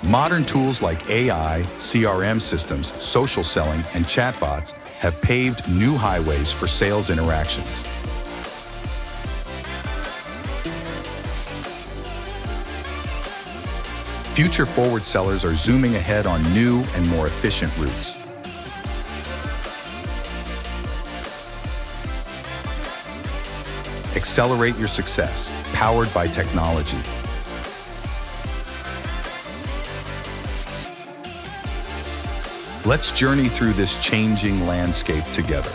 Modern tools like AI, CRM systems, social selling, and chatbots have paved new highways for sales interactions. Future forward sellers are zooming ahead on new and more efficient routes. Accelerate your success, powered by technology. Let's journey through this changing landscape together.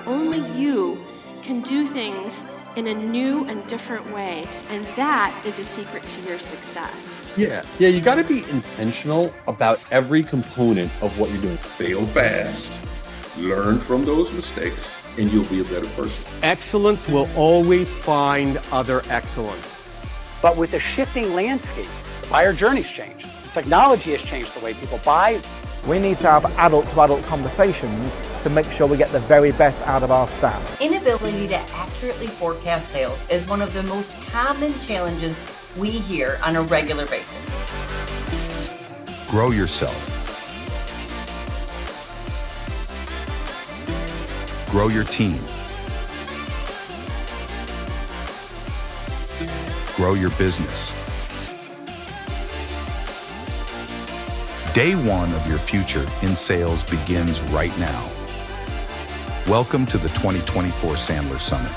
Only you can do things in a new and different way, and that is a secret to your success. Yeah, you got to be intentional about every component of what you're doing. Fail fast, learn from those mistakes, and you'll be a better person. Excellence will always find other excellence. But with a shifting landscape, the buyer journey's changed. Technology has changed the way people buy. We need to have adult-to-adult conversations to make sure we get the very best out of our staff. Inability to accurately forecast sales is one of the most common challenges we hear on a regular basis. Grow yourself. Grow your team. Grow your business. Day one of your future in sales begins right now. Welcome to the 2024 Sandler Summit.